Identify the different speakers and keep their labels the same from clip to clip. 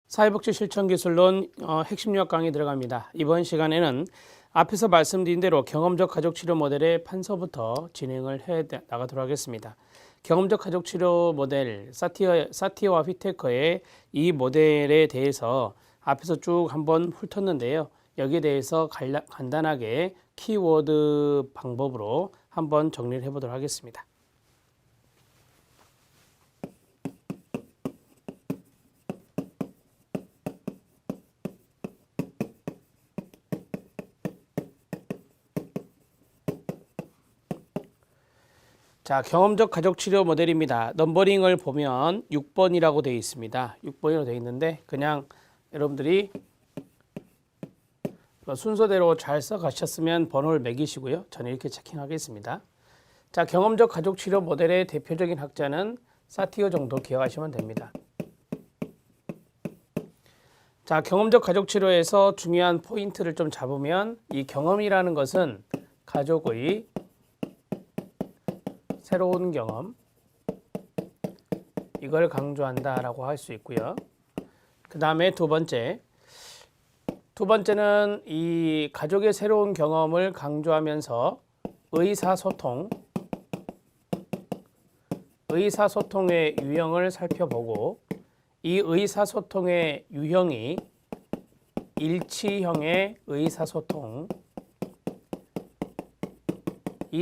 Speaker 1: 사회복지 실천기술론 핵심력 강의 들어갑니다. 이번 시간에는 앞에서 말씀드린 대로 경험적 가족치료 모델의 판서부터 진행을 해 나가도록 하겠습니다. 경험적 가족치료 모델 사티어와 휘테커의 이 모델에 대해서 앞에서 쭉 한번 훑었는데요. 여기에 대해서 간단하게 키워드 방법으로 한번 정리를 해보도록 하겠습니다. 자, 경험적 가족치료 모델입니다. 넘버링을 보면 6번이라고 되어 있습니다. 6번이라고 되어 있는데 그냥 여러분들이 순서대로 잘 써가셨으면 번호를 매기시고요. 저는 이렇게 체킹하겠습니다. 자, 경험적 가족치료 모델의 대표적인 학자는 사티어 정도 기억하시면 됩니다. 자, 경험적 가족치료에서 중요한 포인트를 좀 잡으면 이 경험이라는 것은 가족의 새로운 경험, 이걸 강조한다라고 할 수 있고요. 그 다음에 두 번째는 이 가족의 새로운 경험을 강조하면서 의사소통의 유형을 살펴보고 이 의사소통의 유형이 일치형의 의사소통이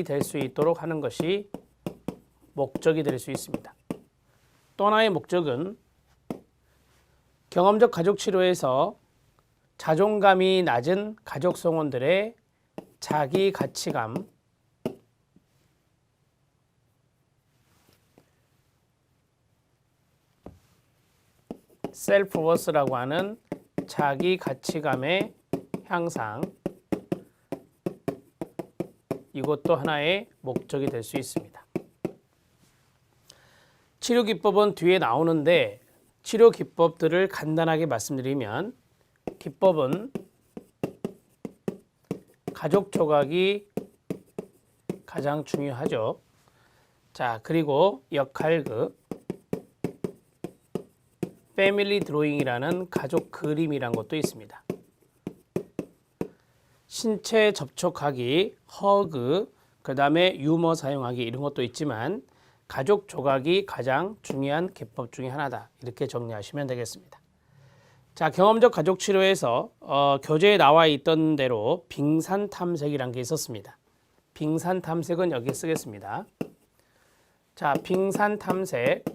Speaker 1: 될 수 있도록 하는 것이 목적이 될 수 있습니다. 또 하나의 목적은 경험적 가족치료에서 자존감이 낮은 가족성원들의 자기 가치감, 셀프워스라고 하는 자기 가치감의 향상, 이것도 하나의 목적이 될 수 있습니다. 치료 기법은 뒤에 나오는데 치료 기법들을 간단하게 말씀드리면 기법은 가족 조각이 가장 중요하죠. 자, 그리고 역할극, 패밀리 드로잉이라는 가족 그림이란 것도 있습니다. 신체 접촉하기, 허그, 그 다음에 유머 사용하기 이런 것도 있지만 가족 조각이 가장 중요한 기법 중에 하나다. 이렇게 정리하시면 되겠습니다. 자, 경험적 가족 치료에서 교재에 나와 있던 대로 빙산 탐색이라는 게 있었습니다. 빙산 탐색은 여기 쓰겠습니다. 자, 빙산 탐색.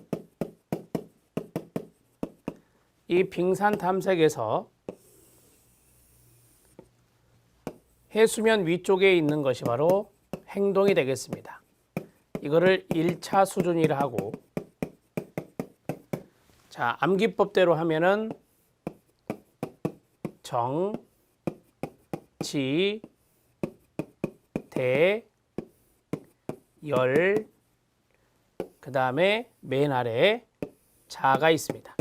Speaker 1: 이 빙산 탐색에서 해수면 위쪽에 있는 것이 바로 행동이 되겠습니다. 이거를 1차 수준이라 하고, 자, 암기법대로 하면은 정, 지, 대, 열, 그 다음에 맨 아래에 자가 있습니다.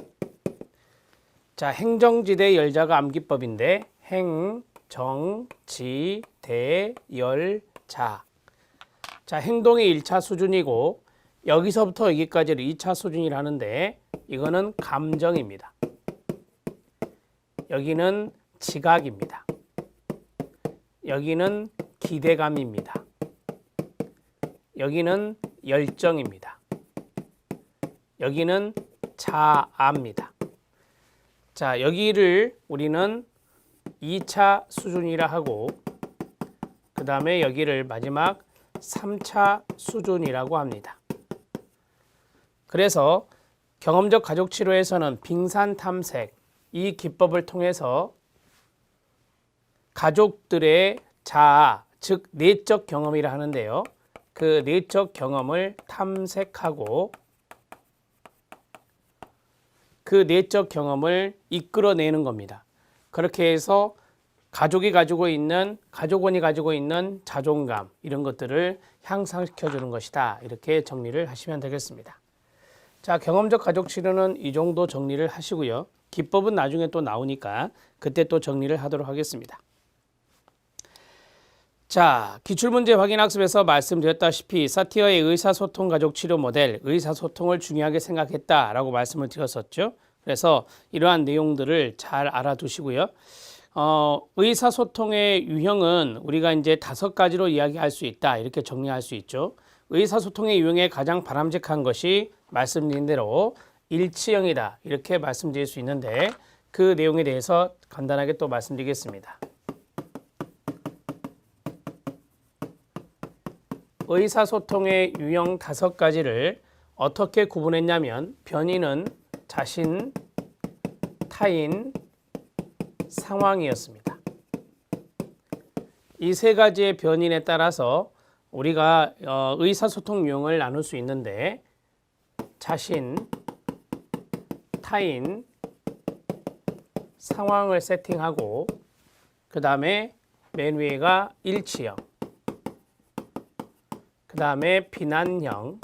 Speaker 1: 자, 행정지대 열자가 암기법인데 행, 정, 지, 대, 열, 자. 자, 행동이 1차 수준이고 여기서부터 여기까지를 2차 수준이라는데 이거는 감정입니다. 여기는 지각입니다. 여기는 기대감입니다. 여기는 열정입니다. 여기는 자아입니다. 자, 여기를 우리는 2차 수준이라 하고 그 다음에 여기를 마지막 3차 수준이라고 합니다. 그래서 경험적 가족치료에서는 빙산 탐색, 이 기법을 통해서 가족들의 자아, 즉 내적 경험이라 하는데요. 그 내적 경험을 탐색하고 그 내적 경험을 이끌어내는 겁니다. 그렇게 해서 가족원이 가지고 있는 자존감 이런 것들을 향상시켜 주는 것이다. 이렇게 정리를 하시면 되겠습니다. 자, 경험적 가족 치료는 이 정도 정리를 하시고요. 기법은 나중에 또 나오니까 그때 또 정리를 하도록 하겠습니다. 자, 기출문제 확인학습에서 말씀드렸다시피 사티어의 의사소통 가족치료 모델, 의사소통을 중요하게 생각했다라고 말씀을 드렸었죠. 그래서 이러한 내용들을 잘 알아두시고요. 의사소통의 유형은 우리가 이제 5가지로 이야기할 수 있다. 이렇게 정리할 수 있죠. 의사소통의 유형에 가장 바람직한 것이 말씀드린 대로 일치형이다. 이렇게 말씀드릴 수 있는데 그 내용에 대해서 간단하게 또 말씀드리겠습니다. 의사소통의 유형 5가지를 어떻게 구분했냐면 변이는 자신, 타인, 상황이었습니다. 이 3가지의 변인에 따라서 우리가 의사소통 유형을 나눌 수 있는데 자신, 타인, 상황을 세팅하고 그 다음에 맨 위에가 일치형, 그 다음에 비난형,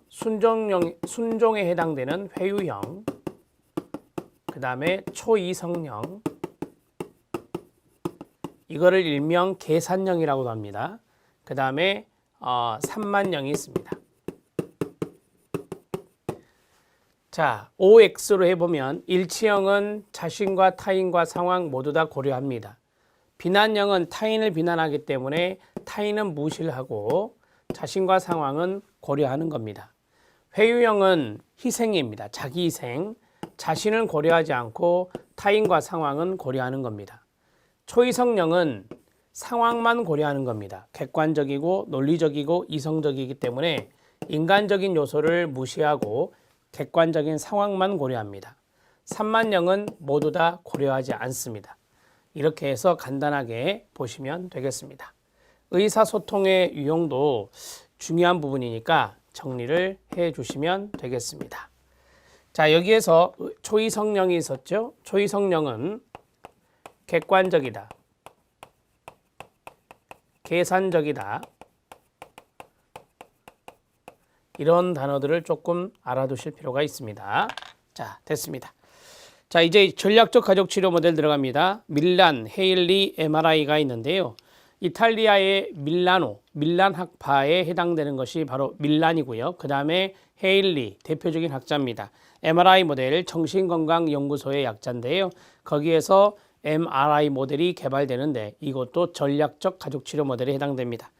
Speaker 1: 순종에 해당되는 회유형, 그 다음에 초이성형, 이거를 일명 계산형이라고도 합니다. 그 다음에 산만형이 있습니다. 자, OX로 해보면 일치형은 자신과 타인과 상황 모두 다 고려합니다. 비난형은 타인을 비난하기 때문에 타인은 무시를 하고 자신과 상황은 고려하는 겁니다. 회유형은 희생입니다. 자기 희생, 자신을 고려하지 않고 타인과 상황은 고려하는 겁니다. 초이성형은 상황만 고려하는 겁니다. 객관적이고 논리적이고 이성적이기 때문에 인간적인 요소를 무시하고 객관적인 상황만 고려합니다. 산만형은 모두 다 고려하지 않습니다. 이렇게 해서 간단하게 보시면 되겠습니다. 의사소통의 유형도 중요한 부분이니까 정리를 해 주시면 되겠습니다. 자, 여기에서 초이성형이 있었죠. 초이성형은 객관적이다, 계산적이다, 이런 단어들을 조금 알아두실 필요가 있습니다. 자, 됐습니다. 자, 이제 전략적 가족 치료 모델 들어갑니다. 밀란, 헤일리, MRI가 있는데요. 이탈리아의 밀란 학파에 해당되는 것이 바로 밀란이고요. 그 다음에 헤일리, 대표적인 학자입니다. MRI 모델 정신건강연구소의 약자인데요. 거기에서 MRI 모델이 개발되는데 이것도 전략적 가족치료 모델에 해당됩니다.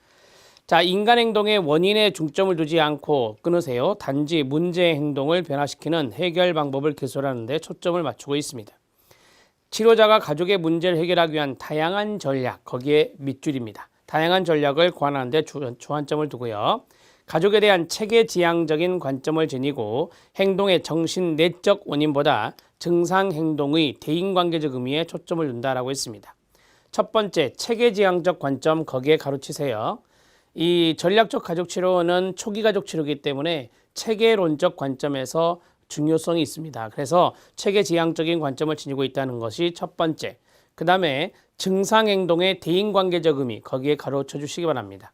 Speaker 1: 자, 인간 행동의 원인에 중점을 두지 않고 끊으세요. 단지 문제의 행동을 변화시키는 해결 방법을 개설하는 데 초점을 맞추고 있습니다. 치료자가 가족의 문제를 해결하기 위한 다양한 전략, 거기에 밑줄입니다. 다양한 전략을 고안하는 데 주안점을 두고요. 가족에 대한 체계지향적인 관점을 지니고 행동의 정신 내적 원인보다 증상 행동의 대인관계적 의미에 초점을 둔다라고 했습니다. 첫 번째, 체계지향적 관점, 거기에 가로치세요. 이 전략적 가족치료는 초기 가족치료이기 때문에 체계론적 관점에서 중요성이 있습니다. 그래서 체계지향적인 관점을 지니고 있다는 것이 첫 번째. 그 다음에 증상행동의 대인관계적 의미, 거기에 가로쳐 주시기 바랍니다.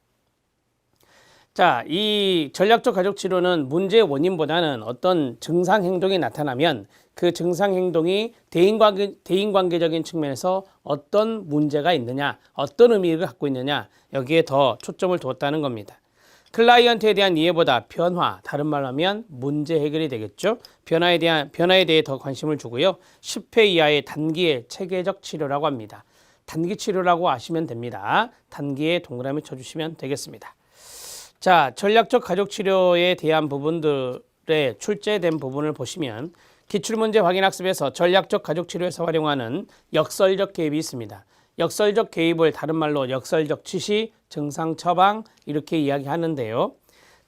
Speaker 1: 자, 이 전략적 가족치료는 문제의 원인보다는 어떤 증상행동이 나타나면 그 증상행동이 대인관계적인 측면에서 어떤 문제가 있느냐, 어떤 의미를 갖고 있느냐, 여기에 더 초점을 두었다는 겁니다. 클라이언트에 대한 이해보다 변화, 다른 말로 하면 문제 해결이 되겠죠. 변화에 대해 더 관심을 주고요. 10회 이하의 단기의 체계적 치료라고 합니다. 단기 치료라고 아시면 됩니다. 단기에 동그라미 쳐주시면 되겠습니다. 자, 전략적 가족치료에 대한 부분들의 출제된 부분을 보시면 기출문제 확인학습에서 전략적 가족치료에서 활용하는 역설적 개입이 있습니다. 역설적 개입을 다른 말로 역설적 지시, 증상 처방 이렇게 이야기하는데요.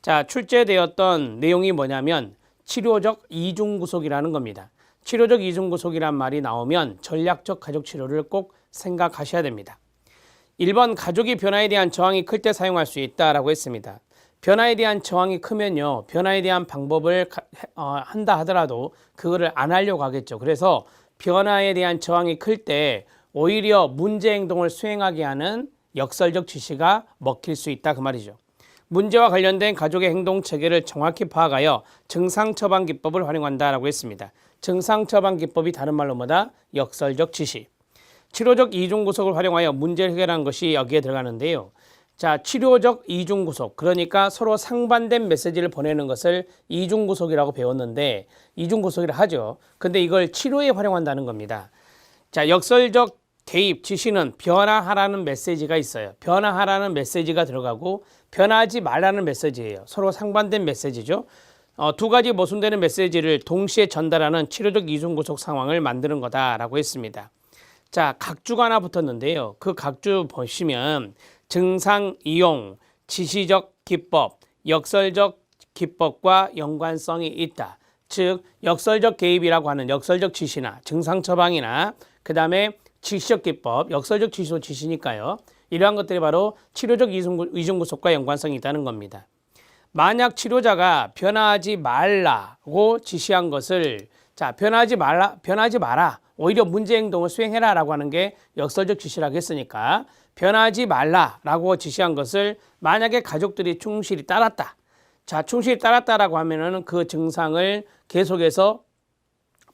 Speaker 1: 자, 출제되었던 내용이 뭐냐면 치료적 이중구속이라는 겁니다. 치료적 이중구속이란 말이 나오면 전략적 가족치료를 꼭 생각하셔야 됩니다. 1번 가족이 변화에 대한 저항이 클 때 사용할 수 있다라고 했습니다. 변화에 대한 저항이 크면요, 변화에 대한 방법을 한다 하더라도 그거를 안 하려고 하겠죠. 그래서 변화에 대한 저항이 클 때 오히려 문제 행동을 수행하게 하는 역설적 지시가 먹힐 수 있다 그 말이죠. 문제와 관련된 가족의 행동 체계를 정확히 파악하여 증상 처방 기법을 활용한다라고 했습니다. 증상 처방 기법이 다른 말로 뭐다? 역설적 지시. 치료적 이중구속을 활용하여 문제를 해결하는 것이 여기에 들어가는데요. 자, 치료적 이중구속. 그러니까 서로 상반된 메시지를 보내는 것을 이중구속이라고 배웠는데 이중구속이라 하죠. 근데 이걸 치료에 활용한다는 겁니다. 자, 역설적 개입 지시는 변화하라는 메시지가 있어요. 변화하라는 메시지가 들어가고 변하지 말라는 메시지예요. 서로 상반된 메시지죠. 두 가지 모순되는 메시지를 동시에 전달하는 치료적 이중구속 상황을 만드는 거다라고 했습니다. 자, 각주가 하나 붙었는데요. 그 각주 보시면 증상 이용, 지시적 기법, 역설적 기법과 연관성이 있다. 즉 역설적 개입이라고 하는 역설적 지시나 증상 처방이나 그 다음에 지시적 기법, 역설적 지시도 지시니까요. 이러한 것들이 바로 치료적 이중구속과 연관성이 있다는 겁니다. 만약 치료자가 변하지 말라고 지시한 것을 자, 변하지 마라. 오히려 문제 행동을 수행해라라고 하는 게 역설적 지시라고 했으니까 변하지 말라라고 지시한 것을 만약에 가족들이 충실히 따랐다. 자, 충실히 따랐다라고 하면은 그 증상을 계속해서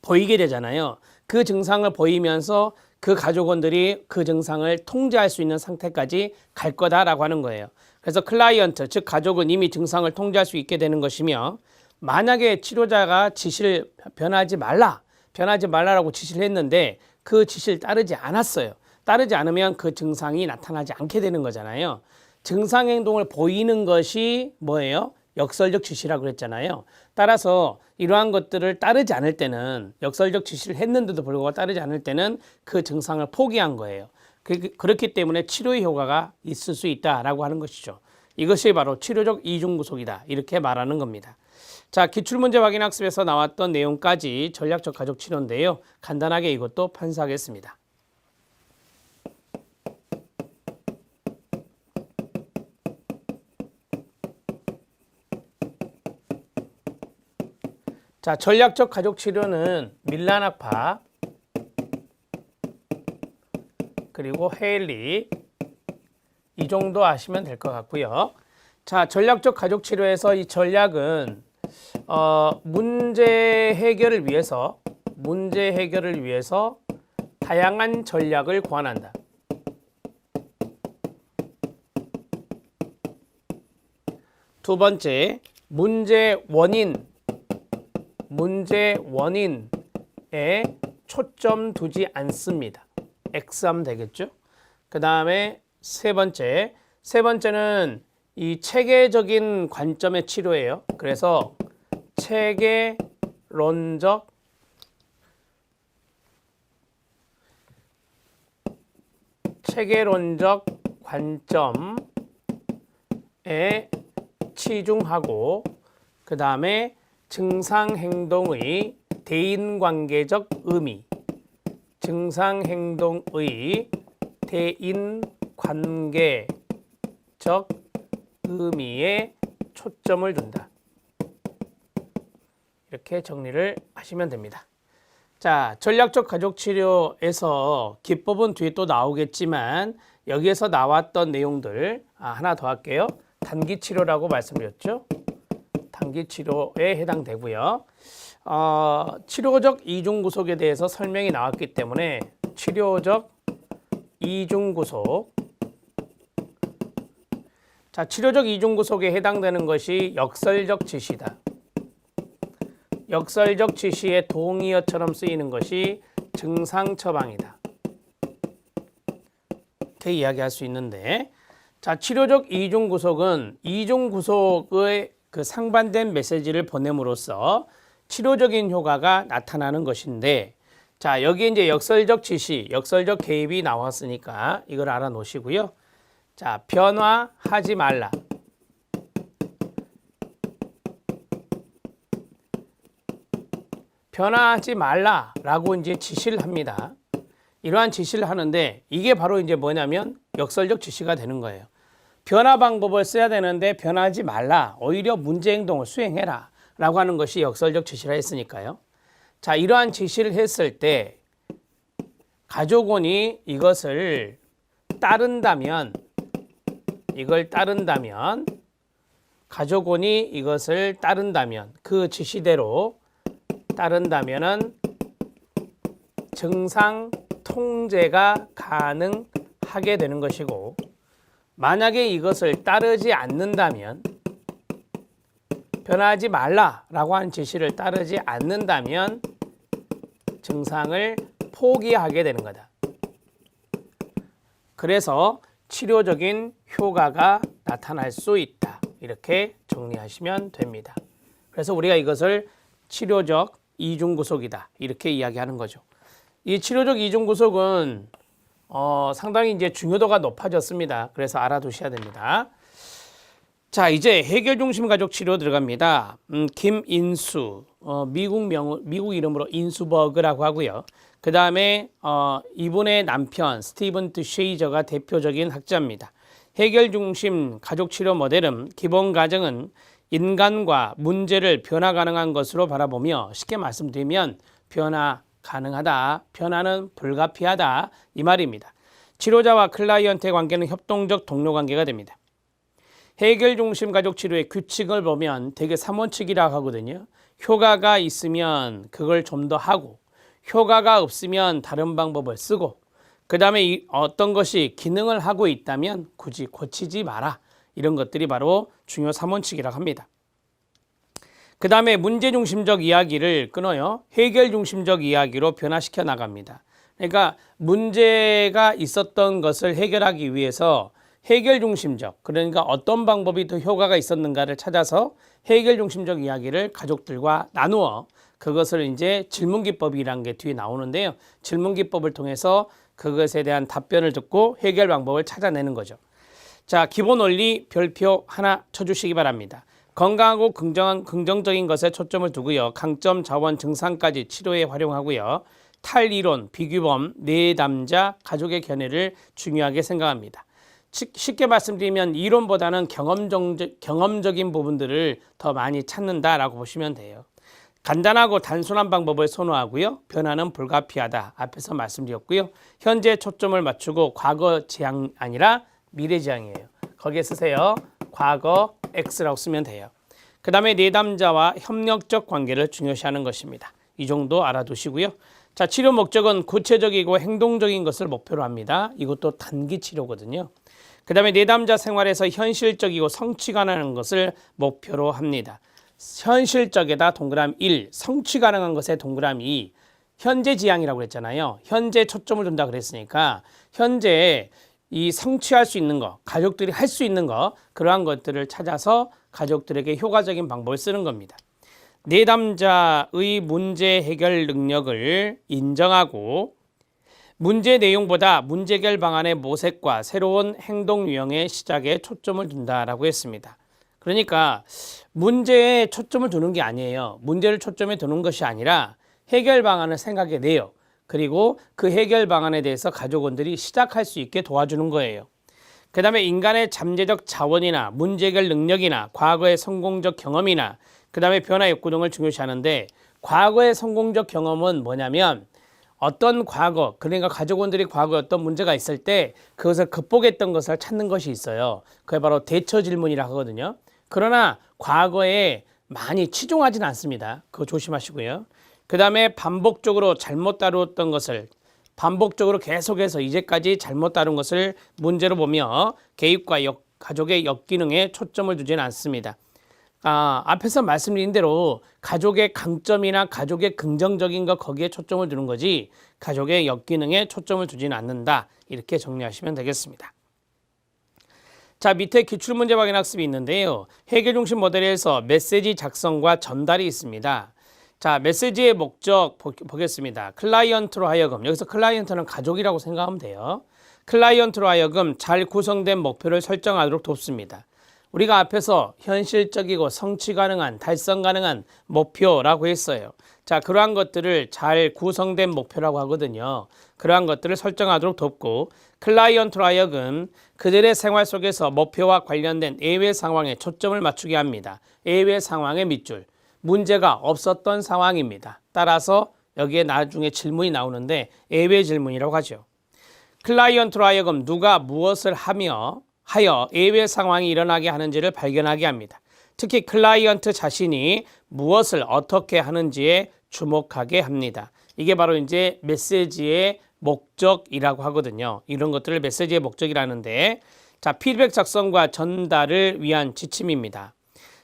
Speaker 1: 보이게 되잖아요. 그 증상을 보이면서 그 가족원들이 그 증상을 통제할 수 있는 상태까지 갈 거다라고 하는 거예요. 그래서 클라이언트, 즉 가족은 이미 증상을 통제할 수 있게 되는 것이며 만약에 치료자가 지시를 변하지 말라라고 지시를 했는데 그 지시를 따르지 않았어요. 따르지 않으면 그 증상이 나타나지 않게 되는 거잖아요. 증상 행동을 보이는 것이 뭐예요? 역설적 지시라고 그랬잖아요. 따라서 이러한 것들을 따르지 않을 때는 역설적 지시를 했는데도 불구하고 따르지 않을 때는 그 증상을 포기한 거예요. 그렇기 때문에 치료의 효과가 있을 수 있다라고 하는 것이죠. 이것이 바로 치료적 이중구속이다. 이렇게 말하는 겁니다. 자, 기출문제 확인 학습에서 나왔던 내용까지 전략적 가족 치료인데요. 간단하게 이것도 판사하겠습니다. 자, 전략적 가족 치료는 밀란학파 그리고 헤일리 이 정도 아시면 될 것 같고요. 자, 전략적 가족 치료에서 이 전략은 문제 해결을 위해서 다양한 전략을 고안한다. 두 번째, 문제 원인에 초점 두지 않습니다. X하면 되겠죠? 그 다음에 세 번째는 이 체계적인 관점의 치료예요. 그래서 체계론적 관점에 치중하고 그 다음에 증상행동의 대인관계적 의미, 증상행동의 대인관계적 의미에 초점을 둔다. 이렇게 정리를 하시면 됩니다. 자, 전략적 가족치료에서 기법은 뒤에 또 나오겠지만 여기에서 나왔던 내용들 하나 더 할게요. 단기치료라고 말씀드렸죠. 단기치료에 해당되고요. 치료적 이중구속에 대해서 설명이 나왔기 때문에 치료적 이중구속. 자, 치료적 이중구속에 해당되는 것이 역설적 지시다. 역설적 지시의 동의어처럼 쓰이는 것이 증상 처방이다. 이렇게 이야기할 수 있는데, 자, 치료적 이중구속은 이중구속의 그 상반된 메시지를 보냄으로써 치료적인 효과가 나타나는 것인데, 자, 여기 이제 역설적 지시, 역설적 개입이 나왔으니까 이걸 알아놓으시고요. 자, 변화하지 말라. 변화하지 말라라고 이제 지시를 합니다. 이러한 지시를 하는데 이게 바로 이제 뭐냐면 역설적 지시가 되는 거예요. 변화 방법을 써야 되는데 변하지 말라. 오히려 문제 행동을 수행해라. 라고 하는 것이 역설적 지시라 했으니까요. 자, 이러한 지시를 했을 때 가족원이 이것을 따른다면 가족원이 이것을 따른다면 그 지시대로 따른다면은 증상 통제가 가능하게 되는 것이고 만약에 이것을 따르지 않는다면, 변하지 말라라고 하는 지시를 따르지 않는다면 증상을 포기하게 되는 거다. 그래서 치료적인 효과가 나타날 수 있다. 이렇게 정리하시면 됩니다. 그래서 우리가 이것을 치료적 이중구속이다. 이렇게 이야기하는 거죠. 이 치료적 이중구속은 상당히 이제 중요도가 높아졌습니다. 그래서 알아두셔야 됩니다. 자, 이제 해결 중심 가족 치료 들어갑니다. 김인수, 미국 이름으로 인수버그라고 하고요. 그 다음에 이분의 남편 스티븐 드쉐이저가 대표적인 학자입니다. 해결 중심 가족 치료 모델은 기본 가정은 인간과 문제를 변화 가능한 것으로 바라보며, 쉽게 말씀드리면 변화 가능하다, 변화는 불가피하다, 이 말입니다. 치료자와 클라이언트의 관계는 협동적 동료 관계가 됩니다. 해결 중심 가족 치료의 규칙을 보면 되게 3원칙이라고 하거든요. 효과가 있으면 그걸 좀 더 하고, 효과가 없으면 다른 방법을 쓰고, 그 다음에 어떤 것이 기능을 하고 있다면 굳이 고치지 마라. 이런 것들이 바로 중요 3원칙이라고 합니다. 그 다음에 문제 중심적 이야기를 끊어요. 해결 중심적 이야기로 변화시켜 나갑니다. 그러니까 문제가 있었던 것을 해결하기 위해서 해결 중심적, 그러니까 어떤 방법이 더 효과가 있었는가를 찾아서 해결 중심적 이야기를 가족들과 나누어 그것을 이제 질문기법이라는 게 뒤에 나오는데요. 질문기법을 통해서 그것에 대한 답변을 듣고 해결 방법을 찾아내는 거죠. 자, 기본 원리 별표 하나 쳐주시기 바랍니다. 건강하고 긍정적인 것에 초점을 두고요. 강점, 자원, 증상까지 치료에 활용하고요. 탈이론, 비규범, 내담자, 가족의 견해를 중요하게 생각합니다. 쉽게 말씀드리면 이론보다는 경험적인 부분들을 더 많이 찾는다라고 보시면 돼요. 간단하고 단순한 방법을 선호하고요. 변화는 불가피하다. 앞에서 말씀드렸고요. 현재 초점을 맞추고 과거 지향 아니라 미래 지향이에요. 거기에 쓰세요. 과거 X라고 쓰면 돼요. 그 다음에 내담자와 협력적 관계를 중요시하는 것입니다. 이 정도 알아두시고요. 자, 치료 목적은 구체적이고 행동적인 것을 목표로 합니다. 이것도 단기 치료거든요. 그 다음에 내담자 생활에서 현실적이고 성취 가능한 것을 목표로 합니다. 현실적에다 동그라미 1, 성취 가능한 것에 동그라미 2, 현재 지향이라고 했잖아요. 현재 초점을 둔다 그랬으니까 현재 이 성취할 수 있는 거, 가족들이 할 수 있는 거, 그러한 것들을 찾아서 가족들에게 효과적인 방법을 쓰는 겁니다. 내담자의 문제 해결 능력을 인정하고 문제 내용보다 문제 해결 방안의 모색과 새로운 행동 유형의 시작에 초점을 둔다라고 했습니다. 그러니까 문제에 초점을 두는 게 아니에요. 문제를 초점에 두는 것이 아니라 해결 방안을 생각해내요. 그리고 그 해결 방안에 대해서 가족원들이 시작할 수 있게 도와주는 거예요. 그 다음에 인간의 잠재적 자원이나 문제 해결 능력이나 과거의 성공적 경험이나 그 다음에 변화 욕구 등을 중요시하는데, 과거의 성공적 경험은 뭐냐면 어떤 과거, 그러니까 가족원들이 과거에 어떤 문제가 있을 때 그것을 극복했던 것을 찾는 것이 있어요. 그게 바로 대처 질문이라고 하거든요. 그러나 과거에 많이 치중하지는 않습니다. 그거 조심하시고요. 그 다음에 반복적으로 잘못 다루었던 것을 반복적으로 계속해서 이제까지 잘못 다룬 것을 문제로 보며 개입과 가족의 역기능에 초점을 두지는 않습니다. 앞에서 말씀드린 대로 가족의 강점이나 가족의 긍정적인 것, 거기에 초점을 두는 거지 가족의 역기능에 초점을 두지는 않는다. 이렇게 정리하시면 되겠습니다. 자, 밑에 기출문제 확인 학습이 있는데요. 해결 중심 모델에서 메시지 작성과 전달이 있습니다. 자, 메시지의 목적 보겠습니다. 클라이언트로 하여금, 여기서 클라이언트는 가족이라고 생각하면 돼요. 클라이언트로 하여금 잘 구성된 목표를 설정하도록 돕습니다. 우리가 앞에서 현실적이고 성취 가능한, 달성 가능한 목표라고 했어요. 자, 그러한 것들을 잘 구성된 목표라고 하거든요. 그러한 것들을 설정하도록 돕고, 클라이언트로 하여금 그들의 생활 속에서 목표와 관련된 예외 상황에 초점을 맞추게 합니다. 예외 상황의 밑줄, 문제가 없었던 상황입니다. 따라서 여기에 나중에 질문이 나오는데 예외 질문이라고 하죠. 클라이언트로 하여금 누가 무엇을 하여 예외 상황이 일어나게 하는지를 발견하게 합니다. 특히 클라이언트 자신이 무엇을 어떻게 하는지에 주목하게 합니다. 이게 바로 이제 메시지의 목적이라고 하거든요. 이런 것들을 메시지의 목적이라는데, 자, 피드백 작성과 전달을 위한 지침입니다.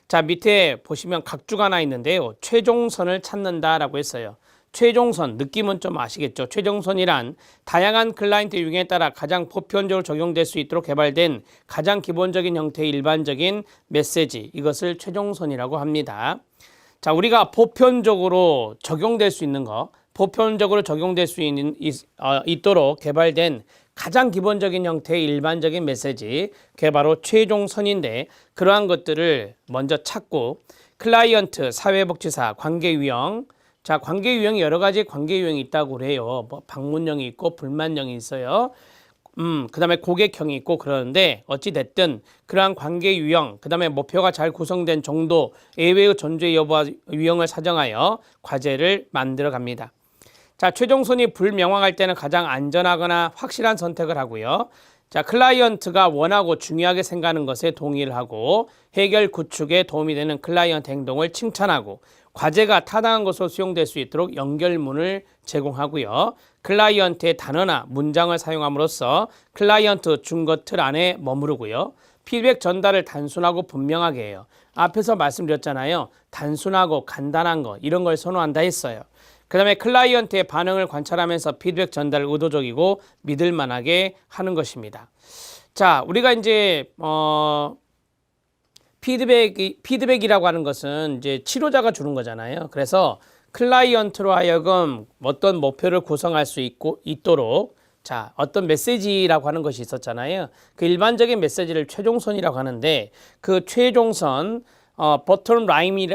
Speaker 1: 자, 밑에 보시면 각주가 하나 있는데요. 최종선을 찾는다라고 했어요. 최종선, 느낌은 좀 아시겠죠? 최종선이란 다양한 클라이언트 유형에 따라 가장 보편적으로 적용될 수 있도록 개발된 가장 기본적인 형태의 일반적인 메시지, 이것을 최종선이라고 합니다. 자, 우리가 보편적으로 적용될 수 있는 거, 보편적으로 적용될 수 있도록 개발된 가장 기본적인 형태의 일반적인 메시지, 그게 바로 최종선인데, 그러한 것들을 먼저 찾고 클라이언트, 사회복지사, 관계유형. 자, 관계유형이 여러 가지 관계유형이 있다고 그래요. 뭐 방문형이 있고 불만형이 있어요. 그 다음에 고객형이 있고 그러는데, 어찌됐든 그러한 관계 유형, 그 다음에 목표가 잘 구성된 정도, 예외의 존재 여부와 유형을 사정하여 과제를 만들어 갑니다. 자, 최종선이 불명확할 때는 가장 안전하거나 확실한 선택을 하고요. 자, 클라이언트가 원하고 중요하게 생각하는 것에 동의를 하고 해결 구축에 도움이 되는 클라이언트 행동을 칭찬하고 과제가 타당한 것으로 수용될 수 있도록 연결문을 제공하고요. 클라이언트의 단어나 문장을 사용함으로써 클라이언트 준거 틀 안에 머무르고요. 피드백 전달을 단순하고 분명하게 해요. 앞에서 말씀드렸잖아요. 단순하고 간단한 거, 이런 걸 선호한다 했어요. 그 다음에 클라이언트의 반응을 관찰하면서 피드백 전달을 의도적이고 믿을 만하게 하는 것입니다. 자, 우리가 이제 피드백이라고 하는 것은 이제 치료자가 주는 거잖아요. 그래서 클라이언트로 하여금 어떤 목표를 구성할 수 있도록, 자, 어떤 메시지라고 하는 것이 있었잖아요. 그 일반적인 메시지를 최종선이라고 하는데, 그 최종선, 버텀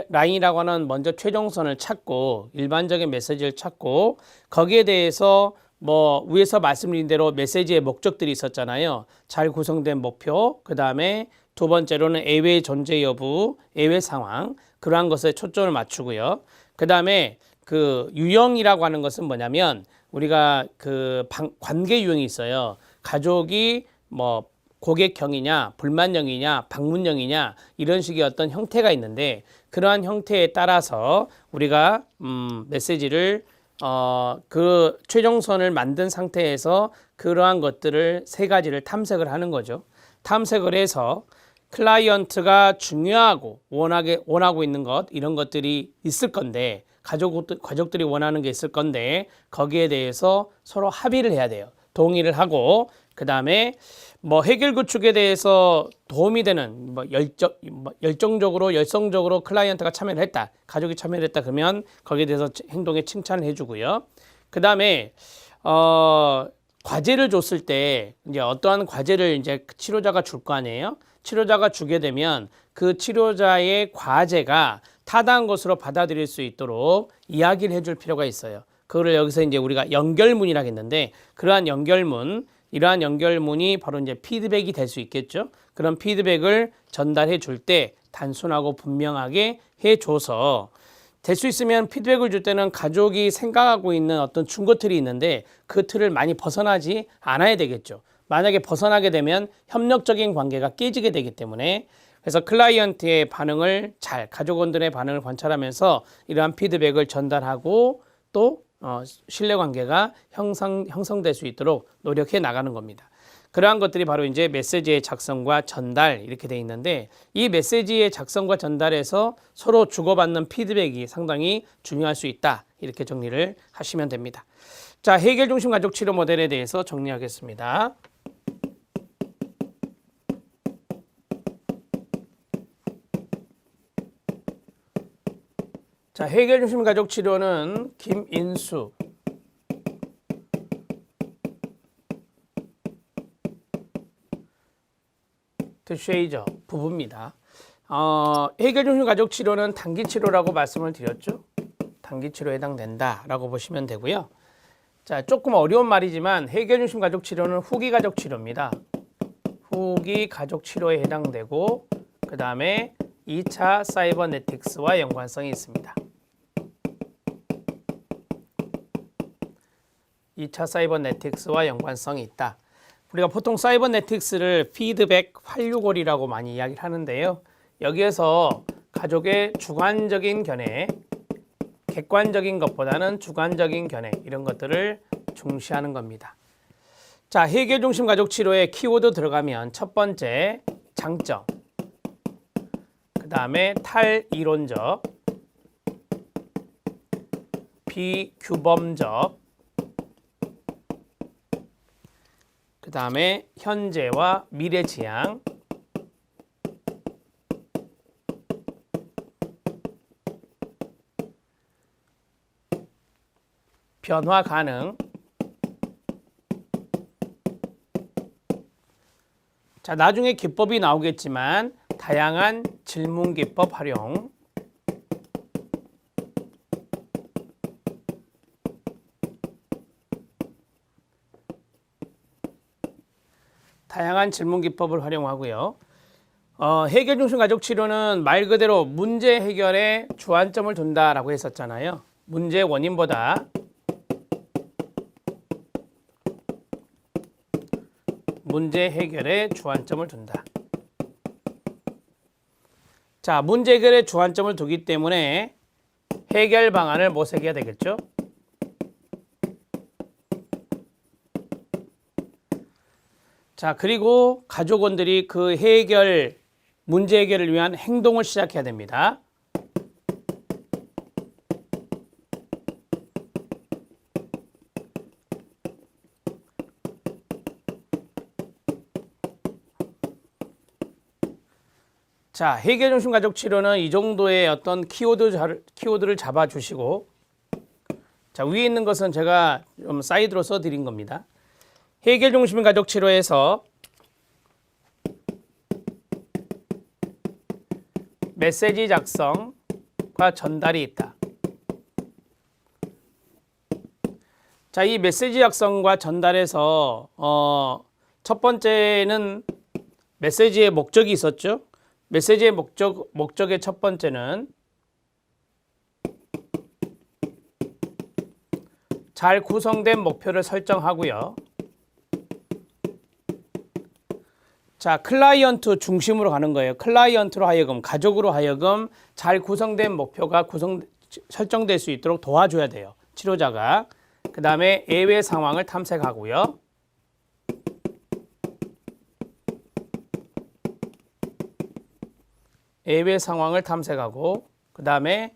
Speaker 1: 라인이라고 하는 먼저 최종선을 찾고 일반적인 메시지를 찾고 거기에 대해서 뭐 위에서 말씀드린 대로 메시지의 목적들이 있었잖아요. 잘 구성된 목표, 그 다음에 두 번째로는 예외 존재 여부, 예외 상황, 그러한 것에 초점을 맞추고요. 그 다음에 그 유형이라고 하는 것은 뭐냐면 우리가 그 관계 유형이 있어요. 가족이 뭐 고객형이냐, 불만형이냐, 방문형이냐, 이런 식의 어떤 형태가 있는데, 그러한 형태에 따라서 우리가 메시지를 그 최종선을 만든 상태에서 그러한 것들을 세 가지를 탐색을 하는 거죠. 탐색을 해서 클라이언트가 중요하고 원하고 있는 것, 이런 것들이 있을 건데, 가족들이 원하는 게 있을 건데, 거기에 대해서 서로 합의를 해야 돼요. 동의를 하고, 그 다음에 뭐 해결 구축에 대해서 도움이 되는 열성적으로 클라이언트가 참여를 했다, 가족이 참여를 했다, 그러면 거기에 대해서 행동에 칭찬을 해주고요. 그 다음에 과제를 줬을 때 이제 어떠한 과제를 이제 치료자가 줄 거 아니에요. 치료자가 주게 되면 그 치료자의 과제가 타당한 것으로 받아들일 수 있도록 이야기를 해줄 필요가 있어요. 그거를 여기서 이제 우리가 연결문이라고 했는데, 이러한 연결문이 바로 이제 피드백이 될 수 있겠죠. 그런 피드백을 전달해 줄 때 단순하고 분명하게 해줘서, 될 수 있으면 피드백을 줄 때는 가족이 생각하고 있는 어떤 준거 틀이 있는데 그 틀을 많이 벗어나지 않아야 되겠죠. 만약에 벗어나게 되면 협력적인 관계가 깨지게 되기 때문에, 그래서 클라이언트의 반응을 가족원들의 반응을 관찰하면서 이러한 피드백을 전달하고 또 신뢰관계가 형성될 수 있도록 노력해 나가는 겁니다. 그러한 것들이 바로 이제 메시지의 작성과 전달, 이렇게 돼 있는데, 이 메시지의 작성과 전달에서 서로 주고받는 피드백이 상당히 중요할 수 있다, 이렇게 정리를 하시면 됩니다. 자, 해결 중심 가족 치료 모델에 대해서 정리하겠습니다. 자, 해결 중심 가족 치료는 김인수, 쉐이저 부부입니다. 해결 중심 가족 치료는 단기 치료라고 말씀을 드렸죠. 단기 치료에 해당된다라고 보시면 되고요. 자, 조금 어려운 말이지만 해결 중심 가족 치료는 후기 가족 치료입니다. 후기 가족 치료에 해당되고, 그 다음에 2차 사이버네틱스와 연관성이 있습니다. 2차 사이버네틱스와 연관성이 있다. 우리가 보통 사이버네틱스를 피드백 활류고리라고 많이 이야기를 하는데요. 여기에서 가족의 주관적인 견해, 객관적인 것보다는 주관적인 견해, 이런 것들을 중시하는 겁니다. 자, 해결 중심 가족 치료에 키워드 들어가면 첫 번째 장점, 그 다음에 탈이론적, 비규범적, 그 다음에 현재와 미래 지향, 변화 가능. 자, 나중에 기법이 나오겠지만 다양한 질문 기법 활용, 다양한 질문 기법을 활용하고요. 해결 중심 가족 치료는 말 그대로 문제 해결에 주안점을 둔다라고 했었잖아요. 문제 원인보다 문제 해결에 주안점을 둔다. 자, 문제 해결에 주안점을 두기 때문에 해결 방안을 모색해야 되겠죠. 자, 그리고 가족원들이 그 문제 해결을 위한 행동을 시작해야 됩니다. 자, 해결 중심 가족 치료는 이 정도의 어떤 키워드를 잡아주시고, 자, 위에 있는 것은 제가 좀 사이드로 써드린 겁니다. 해결 중심 가족 치료에서 메시지 작성과 전달이 있다. 자, 이 메시지 작성과 전달에서 첫 번째는 메시지의 목적이 있었죠. 메시지의 목적의 첫 번째는 잘 구성된 목표를 설정하고요. 자, 클라이언트 중심으로 가는 거예요. 클라이언트로 하여금, 가족으로 하여금 잘 구성된 목표가 설정될 수 있도록 도와줘야 돼요. 치료자가. 그 다음에 예외 상황을 탐색하고요. 예외 상황을 탐색하고, 그 다음에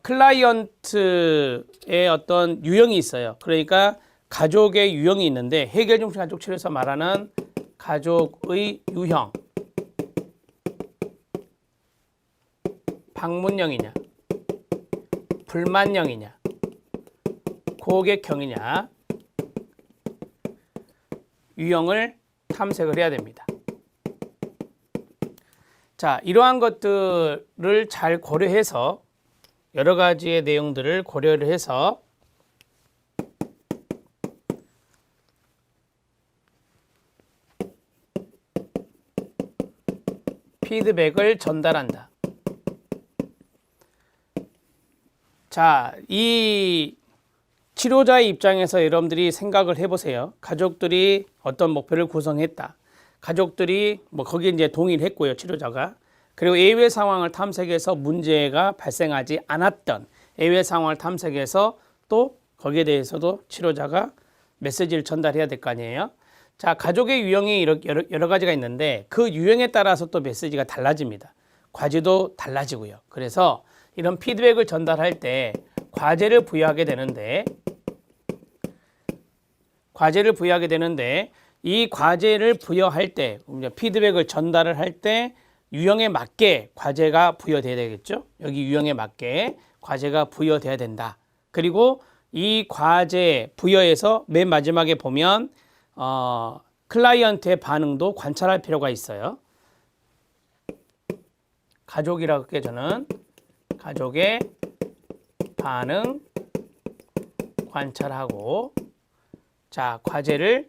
Speaker 1: 클라이언트의 어떤 유형이 있어요. 그러니까 가족의 유형이 있는데, 해결 중심 가족 치료에서 말하는 가족의 유형, 방문형이냐, 불만형이냐, 고객형이냐, 유형을 탐색을 해야 됩니다. 자, 이러한 것들을 잘 고려해서 여러 가지의 내용들을 고려를 해서 피드백을 전달한다. 자, 이 치료자의 입장에서 여러분들이 생각을 해보세요. 가족들이 어떤 목표를 구성했다. 가족들이 거기에 이제 동의를 했고요, 치료자가. 그리고 예외 상황을 탐색해서 문제가 발생하지 않았던 예외 상황을 탐색해서 또 거기에 대해서도 치료자가 메시지를 전달해야 될 거 아니에요. 자, 가족의 유형이 여러 가지가 있는데 그 유형에 따라서 또 메시지가 달라집니다. 과제도 달라지고요. 그래서 이런 피드백을 전달할 때 과제를 부여하게 되는데 이 과제를 부여할 때, 피드백을 전달을 할 때 유형에 맞게 과제가 부여돼야 되겠죠. 여기 유형에 맞게 과제가 부여돼야 된다. 그리고 이 과제 부여에서 맨 마지막에 보면 클라이언트의 반응도 관찰할 필요가 있어요. 가족이라고 할게요. 저는 가족의 반응 관찰하고, 자, 과제를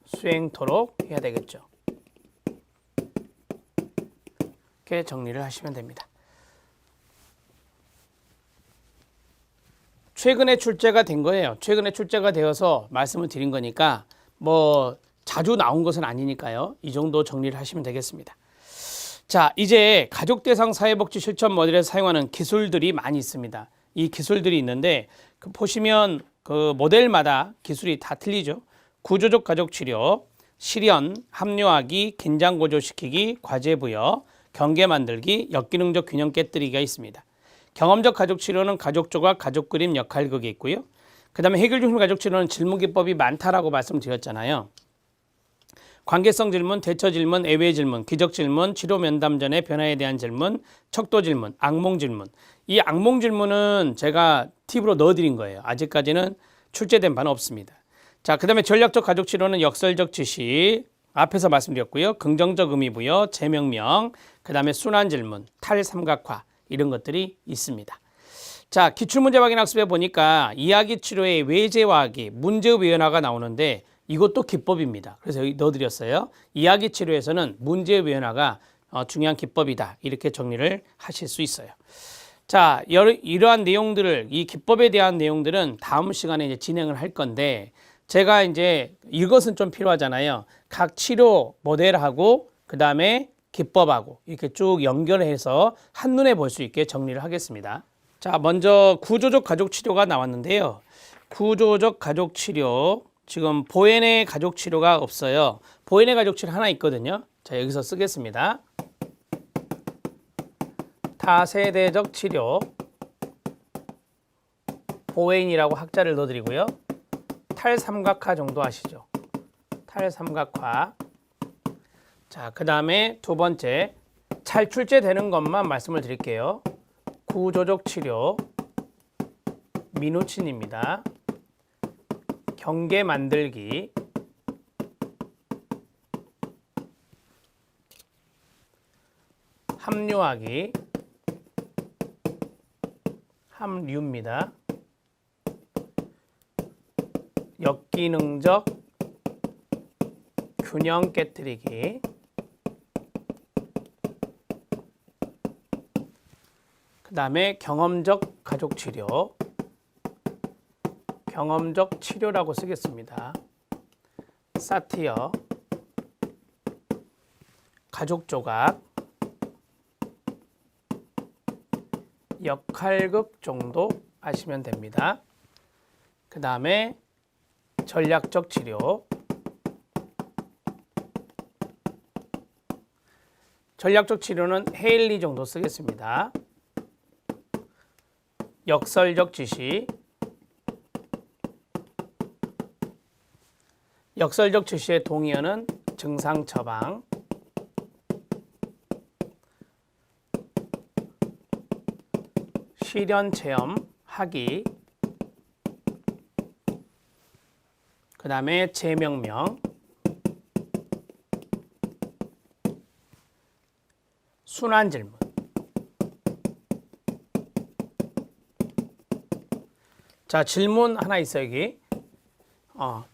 Speaker 1: 수행토록 해야 되겠죠. 이렇게 정리를 하시면 됩니다. 최근에 출제가 된 거예요. 최근에 출제가 되어서 말씀을 드린 거니까 자주 나온 것은 아니니까요. 이 정도 정리를 하시면 되겠습니다. 자, 이제 가족 대상 사회복지 실천 모델에서 사용하는 기술들이 많이 있습니다. 이 기술들이 있는데 보시면 그 모델마다 기술이 다 틀리죠. 구조적 가족 치료, 실현, 합류하기, 긴장 고조시키기, 과제 부여, 경계 만들기, 역기능적 균형 깨뜨리기가 있습니다. 경험적 가족 치료는 가족 조각, 가족 그림, 역할극이 있고요. 그 다음에 해결 중심 가족 치료는 질문 기법이 많다라고 말씀드렸잖아요. 관계성 질문, 대처 질문, 예외 질문, 기적 질문, 치료 면담 전의 변화에 대한 질문, 척도 질문, 악몽 질문. 이 악몽 질문은 제가 팁으로 넣어드린 거예요. 아직까지는 출제된 바는 없습니다. 자, 그 다음에 전략적 가족 치료는 역설적 지시, 앞에서 말씀드렸고요. 긍정적 의미 부여, 재명명, 그 다음에 순환 질문, 탈삼각화 이런 것들이 있습니다. 자, 기출문제 확인 학습에 보니까 이야기 치료의 외제화하기, 문제의 외연화가 나오는데 이것도 기법입니다. 그래서 여기 넣어드렸어요. 이야기 치료에서는 문제의 외연화가 중요한 기법이다. 이렇게 정리를 하실 수 있어요. 자, 이러한 내용들을, 이 기법에 대한 내용들은 다음 시간에 이제 진행을 할 건데, 제가 이제 이것은 좀 필요하잖아요. 각 치료 모델하고 그 다음에 기법하고 이렇게 쭉 연결해서 한눈에 볼 수 있게 정리를 하겠습니다. 자, 먼저 구조적 가족 치료가 나왔는데요. 구조적 가족 치료, 지금 보hen의 가족 치료가 없어요. 보헨의 가족 치료 하나 있거든요. 자, 여기서 쓰겠습니다. 다세대적 치료, 보헨이라고 학자를 넣어드리고요. 탈삼각화 정도 아시죠? 탈삼각화. 자, 그 다음에 두 번째, 잘 출제되는 것만 말씀을 드릴게요. 구조적 치료, 미누친입니다. 경계 만들기, 합류하기, 합류입니다. 역기능적 균형 깨뜨리기, 그 다음에 경험적 가족 치료, 경험적 치료라고 쓰겠습니다. 사티어, 가족 조각, 역할극 정도 아시면 됩니다. 그 다음에 전략적 치료, 전략적 치료는 헤일리 정도 쓰겠습니다. 역설적 지시, 역설적 지시의 동의어는 증상 처방, 실현 체험 하기, 그 다음에 재명명, 순환 질문. 자, 질문 하나 있어요, 여기.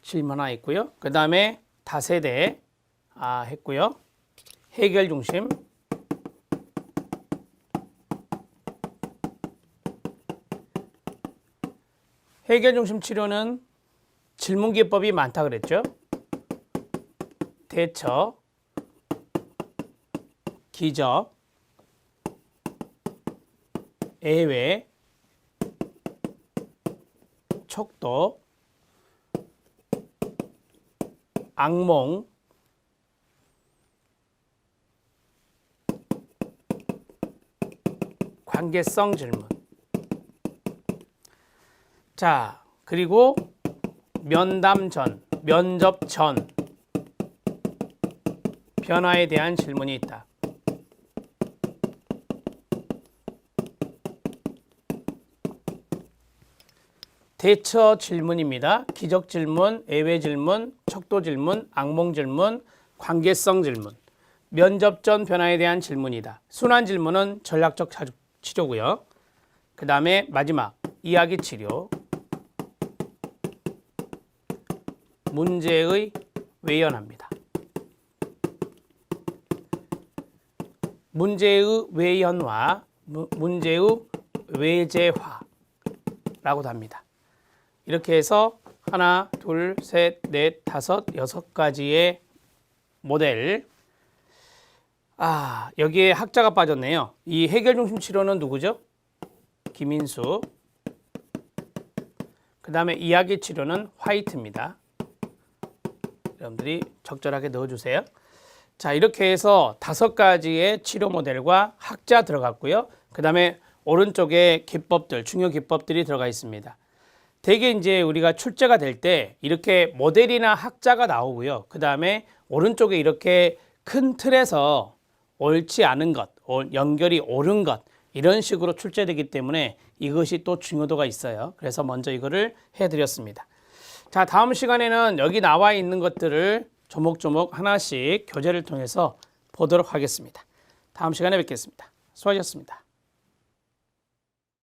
Speaker 1: 질문 하나 있고요. 그 다음에 다세대 했고요. 해결 중심, 해결 중심 치료는 질문 기법이 많다 그랬죠. 대처, 기적, 예외, 척도, 악몽, 관계성 질문. 자, 그리고 면담 전, 면접 전 변화에 대한 질문이 있다. 대처 질문입니다. 기적 질문, 예외 질문, 척도 질문, 악몽 질문, 관계성 질문. 면접 전 변화에 대한 질문이다. 순환 질문은 전략적 치료고요. 그 다음에 마지막 이야기 치료, 문제의 외연화입니다. 문제의 외연화, 문제의 외제화라고도 합니다. 이렇게 해서 하나, 둘, 셋, 넷, 다섯, 여섯 가지의 모델. 여기에 학자가 빠졌네요. 이 해결 중심 치료는 누구죠? 김인수. 그 다음에 이야기 치료는 화이트입니다. 여러분들이 적절하게 넣어주세요. 자, 이렇게 해서 5가지의 치료 모델과 학자 들어갔고요. 그 다음에 오른쪽에 기법들, 중요 기법들이 들어가 있습니다. 대개 이제 우리가 출제가 될 때 이렇게 모델이나 학자가 나오고요. 그 다음에 오른쪽에 이렇게 큰 틀에서 옳지 않은 것, 연결이 옳은 것, 이런 식으로 출제되기 때문에 이것이 또 중요도가 있어요. 그래서 먼저 이거를 해드렸습니다. 자, 다음 시간에는 여기 나와 있는 것들을 조목조목 하나씩 교재를 통해서 보도록 하겠습니다. 다음 시간에 뵙겠습니다. 수고하셨습니다.